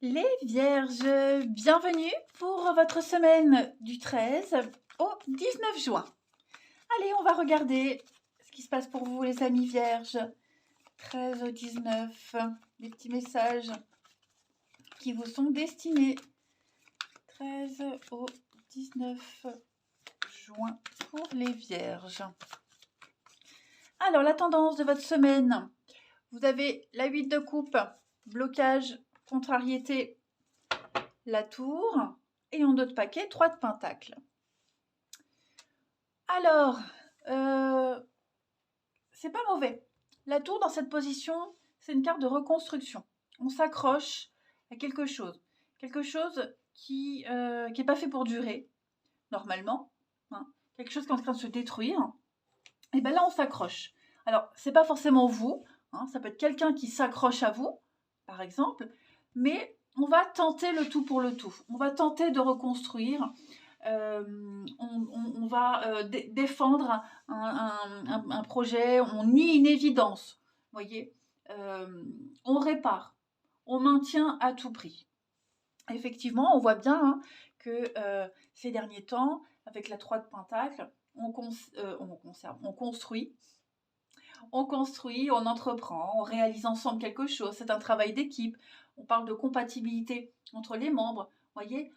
Les Vierges, bienvenue pour votre semaine du 13 au 19 juin. Allez, on va regarder ce qui se passe pour vous les amis Vierges. 13 au 19, des petits messages qui vous sont destinés. 13 au 19 juin pour les Vierges. Alors, la tendance de votre semaine. Vous avez la 8 de coupe, blocage, contrariété, la tour, et en d'autres paquets, 3 de pentacle. Alors, c'est pas mauvais. La tour dans cette position, c'est une carte de reconstruction. On s'accroche à quelque chose qui n'est pas fait pour durer, normalement, hein. Quelque chose qui est en train de se détruire. Et bien là, on s'accroche. Alors, c'est pas forcément vous, hein, ça peut être quelqu'un qui s'accroche à vous, par exemple, mais on va tenter le tout pour le tout. On va tenter de reconstruire. On va défendre un projet, on nie une évidence, voyez, on répare, on maintient à tout prix. Effectivement, on voit bien hein, que ces derniers temps, avec la 3 de pentacle, on construit, on entreprend, on réalise ensemble quelque chose. C'est un travail d'équipe. On parle de compatibilité entre les membres. Voyez,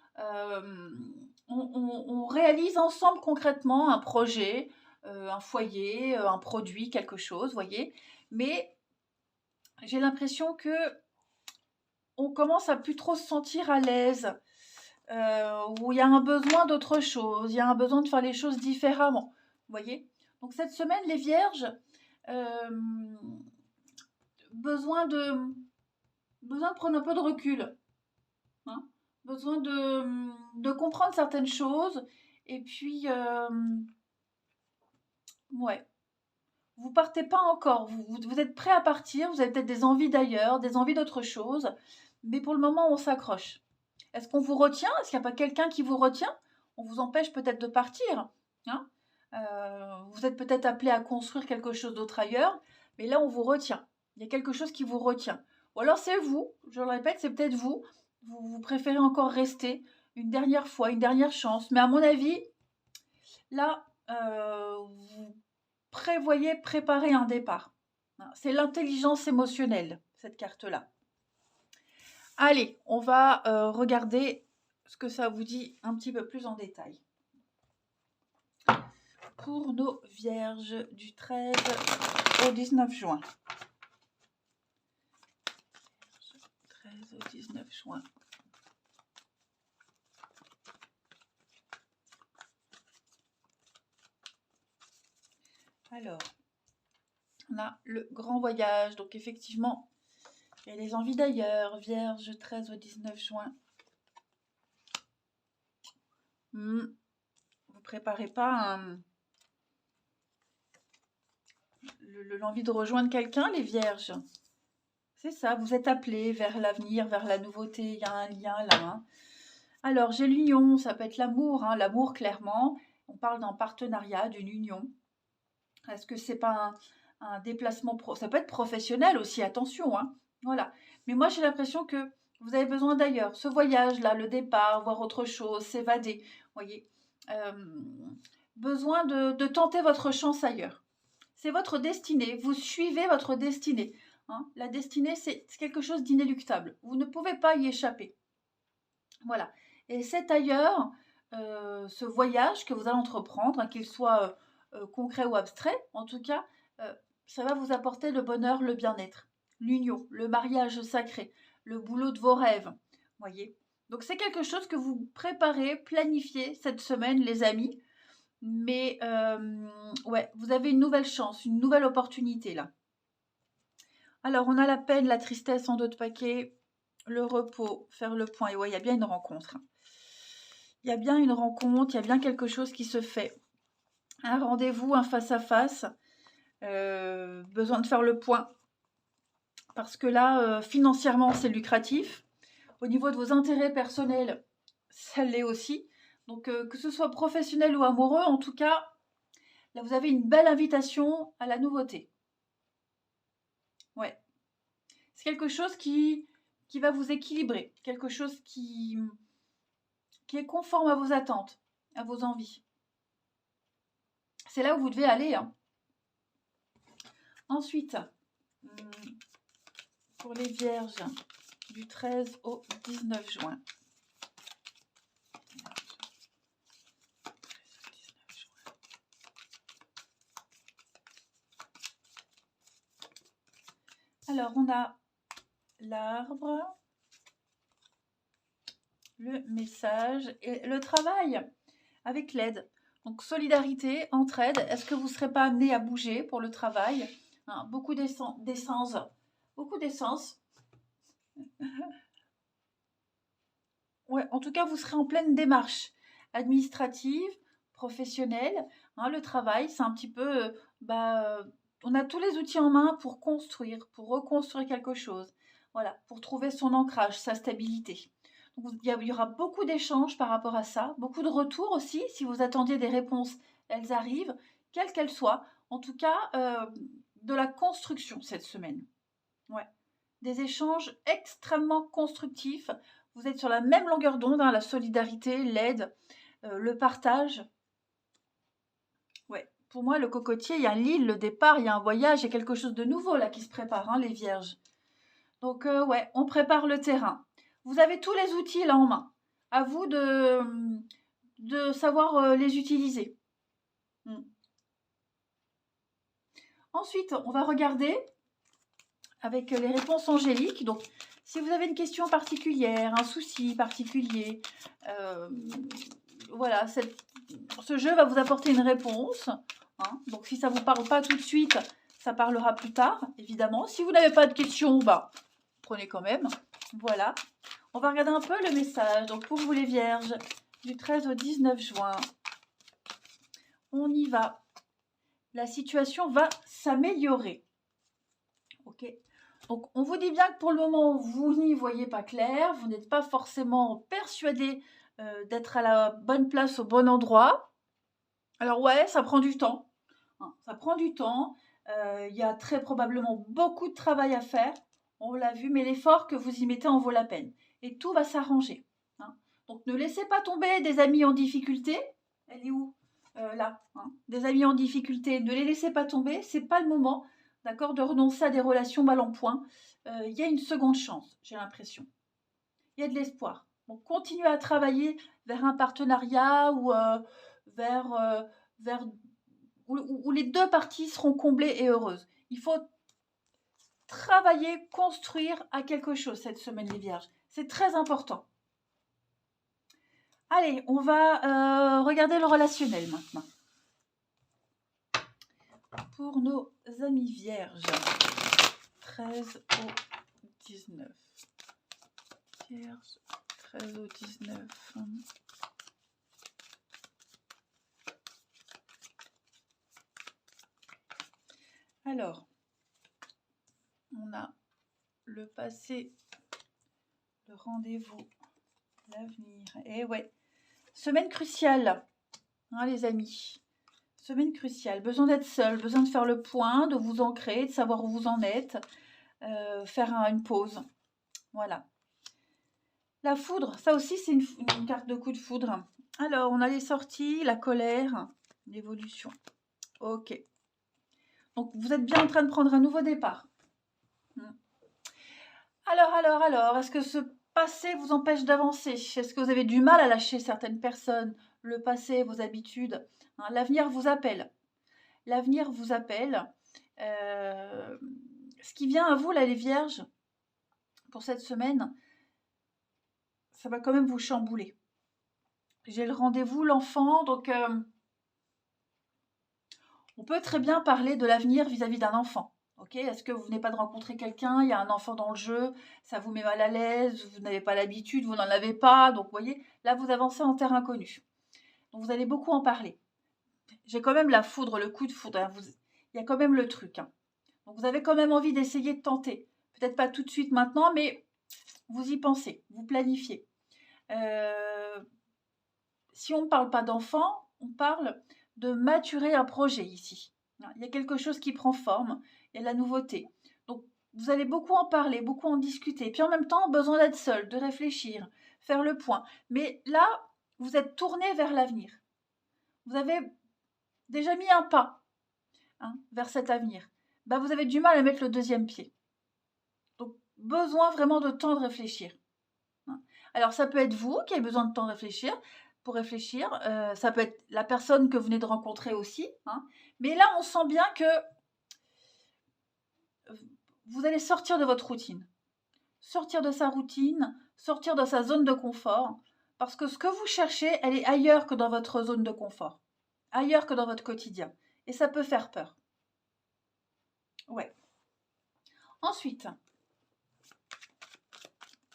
on réalise ensemble concrètement un projet, un foyer, un produit, quelque chose. Voyez, mais j'ai l'impression que on commence à plus trop se sentir à l'aise. Où il y a un besoin d'autre chose, il y a un besoin de faire les choses différemment. Vous voyez? Donc cette semaine, les Vierges, besoin de prendre un peu de recul, hein, besoin de comprendre certaines choses, et puis, ouais, vous partez pas encore, vous êtes prêt à partir, vous avez peut-être des envies d'ailleurs, des envies d'autre chose, mais pour le moment, on s'accroche. Est-ce qu'on vous retient? Est-ce qu'il n'y a pas quelqu'un qui vous retient? On vous empêche peut-être de partir, hein. Vous êtes peut-être appelé à construire quelque chose d'autre ailleurs, mais là, on vous retient. Il y a quelque chose qui vous retient. Ou alors, c'est vous, je le répète, c'est peut-être vous. Vous préférez encore rester une dernière fois, une dernière chance. Mais à mon avis, là, vous préparer un départ. C'est l'intelligence émotionnelle, cette carte-là. Allez, on va regarder ce que ça vous dit un petit peu plus en détail. Pour nos Vierges du 13 au 19 juin. 13 au 19 juin. Alors, on a le grand voyage. Donc effectivement, il y a les envies d'ailleurs. Vierge 13 au 19 juin. Vous préparez pas l'envie de rejoindre quelqu'un, les Vierges? C'est ça, vous êtes appelés vers l'avenir, vers la nouveauté. Il y a un lien là. Hein. Alors, j'ai l'union, ça peut être l'amour. Hein, l'amour, clairement. On parle d'un partenariat, d'une union. Est-ce que c'est pas un déplacement ça peut être professionnel aussi, attention, hein. Voilà. Mais moi, j'ai l'impression que vous avez besoin d'ailleurs. Ce voyage-là, le départ, voir autre chose, s'évader, voyez. Besoin de tenter votre chance ailleurs. C'est votre destinée. Vous suivez votre destinée. Hein. La destinée, c'est quelque chose d'inéluctable. Vous ne pouvez pas y échapper. Voilà. Et c'est ailleurs, ce voyage que vous allez entreprendre, hein, qu'il soit concret ou abstrait, en tout cas, ça va vous apporter le bonheur, le bien-être, l'union, le mariage sacré, le boulot de vos rêves, voyez. Donc c'est quelque chose que vous préparez, planifiez cette semaine, les amis. Mais ouais, vous avez une nouvelle chance, une nouvelle opportunité là. Alors on a la peine, la tristesse en d'autres paquets, le repos, faire le point. Et ouais, il y a bien une rencontre. Il y a bien une rencontre, il y a bien quelque chose qui se fait. Un rendez-vous, un face-à-face. Besoin de faire le point. Parce que là, financièrement, c'est lucratif. Au niveau de vos intérêts personnels, ça l'est aussi. Donc, que ce soit professionnel ou amoureux, en tout cas, là, vous avez une belle invitation à la nouveauté. Ouais. C'est quelque chose qui qui va vous équilibrer, quelque chose qui est conforme à vos attentes, à vos envies. C'est là où vous devez aller, hein. Ensuite, pour les vierges, du 13 au 19 juin. Alors, on a l'arbre, le message et le travail avec l'aide. Donc, solidarité, entraide. Est-ce que vous ne serez pas amené à bouger pour le travail, hein, beaucoup d'essence. Beaucoup d'essence. Ouais, en tout cas, vous serez en pleine démarche administrative, professionnelle, hein. Le travail, c'est un petit peu, on a tous les outils en main pour construire, pour reconstruire quelque chose. Voilà, pour trouver son ancrage, sa stabilité. Donc, il y aura beaucoup d'échanges par rapport à ça, beaucoup de retours aussi. Si vous attendiez des réponses, elles arrivent, quelles qu'elles soient. En tout cas, de la construction cette semaine. Ouais. Des échanges extrêmement constructifs. Vous êtes sur la même longueur d'onde, hein, la solidarité, l'aide, le partage. Ouais. Pour moi, le cocotier, il y a l'île, le départ, il y a un voyage, il y a quelque chose de nouveau là qui se prépare, hein, les vierges. Donc, ouais, on prépare le terrain. Vous avez tous les outils là en main. À vous de savoir les utiliser. Ensuite, on va regarder avec les réponses angéliques. Donc, si vous avez une question particulière, un souci particulier, voilà, ce jeu va vous apporter une réponse, hein. Donc, si ça ne vous parle pas tout de suite, ça parlera plus tard, évidemment. Si vous n'avez pas de questions, prenez quand même. Voilà. On va regarder un peu le message. Donc, pour vous les vierges, du 13 au 19 juin, on y va. La situation va s'améliorer. Ok. Donc, on vous dit bien que pour le moment, vous n'y voyez pas clair, vous n'êtes pas forcément persuadé d'être à la bonne place, au bon endroit. Alors ouais, ça prend du temps. Hein, ça prend du temps. Il y a très probablement beaucoup de travail à faire. On l'a vu, mais l'effort que vous y mettez en vaut la peine. Et tout va s'arranger. Hein. Donc, ne laissez pas tomber des amis en difficulté. Elle est où là, hein. Des amis en difficulté, ne les laissez pas tomber. C'est pas le moment. D'accord, de renoncer à des relations mal en point. Il y a une seconde chance, j'ai l'impression. Il y a de l'espoir. Donc, continuez à travailler vers un partenariat ou vers où les deux parties seront comblées et heureuses. Il faut travailler, construire à quelque chose cette semaine, les vierges. C'est très important. Allez, on va regarder le relationnel maintenant. Pour nos amis vierges. 13 au 19. Vierge, 13 au 19. Alors, on a le passé, le rendez-vous, l'avenir. Et ouais, semaine cruciale, hein, les amis. Semaine cruciale. Besoin d'être seul, besoin de faire le point, de vous ancrer, de savoir où vous en êtes, faire une pause. Voilà. La foudre, ça aussi c'est une carte de coup de foudre. Alors, on a les sorties, la colère, l'évolution. Ok. Donc, vous êtes bien en train de prendre un nouveau départ. Alors, est-ce que ce passé vous empêche d'avancer? Est-ce que vous avez du mal à lâcher certaines personnes, le passé, vos habitudes? Hein, l'avenir vous appelle. L'avenir vous appelle. Ce qui vient à vous, là, les vierges, pour cette semaine, ça va quand même vous chambouler. J'ai le rendez-vous, l'enfant, donc on peut très bien parler de l'avenir vis-à-vis d'un enfant. Okay, est-ce que vous venez pas de rencontrer quelqu'un, il y a un enfant dans le jeu, ça vous met mal à l'aise, vous n'avez pas l'habitude, vous n'en avez pas, donc vous voyez, là vous avancez en terre inconnue. Donc vous allez beaucoup en parler. J'ai quand même la foudre, le coup de foudre, hein, il y a quand même le truc. Hein. Donc vous avez quand même envie d'essayer de tenter. Peut-être pas tout de suite maintenant, mais vous y pensez, vous planifiez. Si on ne parle pas d'enfant, on parle de maturer un projet ici. Il y a quelque chose qui prend forme, il y a la nouveauté. Donc, vous allez beaucoup en parler, beaucoup en discuter. Puis en même temps, besoin d'être seul, de réfléchir, faire le point. Mais là, vous êtes tourné vers l'avenir. Vous avez déjà mis un pas vers cet avenir. Bah, vous avez du mal à mettre le deuxième pied. Donc, besoin vraiment de temps de réfléchir. Alors, ça peut être vous qui avez besoin de temps de réfléchir, pour réfléchir. Ça peut être la personne que vous venez de rencontrer aussi. Mais là, on sent bien que vous allez sortir de votre routine. Sortir de sa routine, sortir de sa zone de confort. Parce que ce que vous cherchez, elle est ailleurs que dans votre zone de confort. Ailleurs que dans votre quotidien. Et ça peut faire peur. Ouais. Ensuite,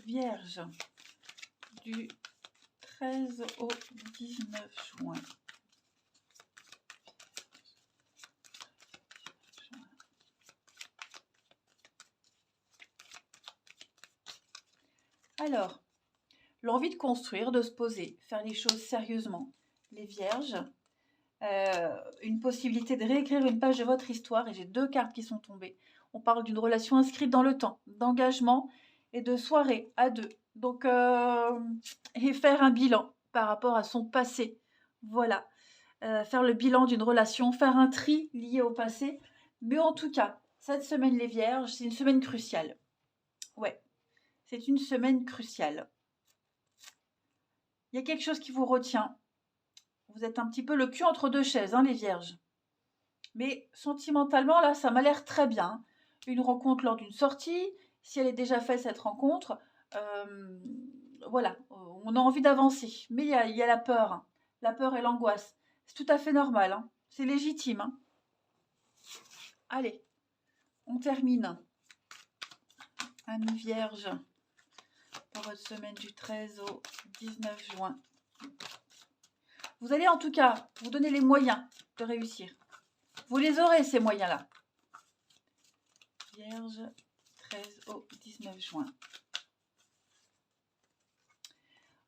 Vierge, du 13 au 19 juin. Alors, l'envie de construire, de se poser, faire les choses sérieusement. Les Vierges, une possibilité de réécrire une page de votre histoire, et j'ai 2 cartes qui sont tombées. On parle d'une relation inscrite dans le temps, d'engagement et de soirée à 2. Donc, et faire un bilan par rapport à son passé. Voilà. Faire le bilan d'une relation, faire un tri lié au passé. Mais en tout cas, cette semaine, les Vierges, c'est une semaine cruciale. Ouais, c'est une semaine cruciale. Il y a quelque chose qui vous retient. Vous êtes un petit peu le cul entre 2 chaises, les Vierges. Mais sentimentalement, là, ça m'a l'air très bien. Une rencontre lors d'une sortie, si elle est déjà faite, cette rencontre, voilà, on a envie d'avancer. Mais il y a la peur. La peur et l'angoisse. C'est tout à fait normal. C'est légitime. Allez, on termine. Amis Vierge, pour votre semaine du 13 au 19 juin. Vous allez en tout cas vous donner les moyens de réussir. Vous les aurez, ces moyens-là. Vierge, 13 au 19 juin.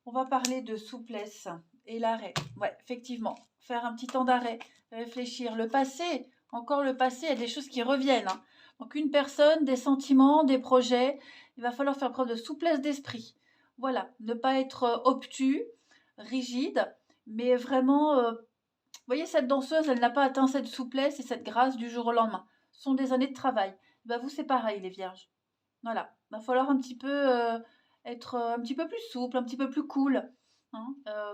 On va parler de souplesse et l'arrêt. Ouais, effectivement, faire un petit temps d'arrêt, réfléchir. Le passé, encore le passé, il y a des choses qui reviennent. Donc une personne, des sentiments, des projets, il va falloir faire preuve de souplesse d'esprit. Voilà, ne pas être obtus, rigide, mais vraiment, vous voyez, cette danseuse, elle n'a pas atteint cette souplesse et cette grâce du jour au lendemain. Ce sont des années de travail. Bah, vous, c'est pareil, les Vierges. Voilà, il va falloir un petit peu être un petit peu plus souple, un petit peu plus cool.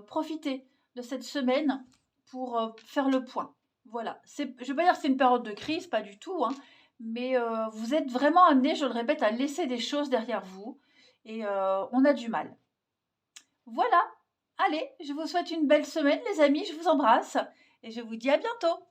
Profiter de cette semaine pour faire le point. Voilà, je ne vais pas dire que c'est une période de crise, pas du tout, mais vous êtes vraiment amenés, je le répète, à laisser des choses derrière vous et on a du mal. Voilà, allez, je vous souhaite une belle semaine les amis, je vous embrasse et je vous dis à bientôt.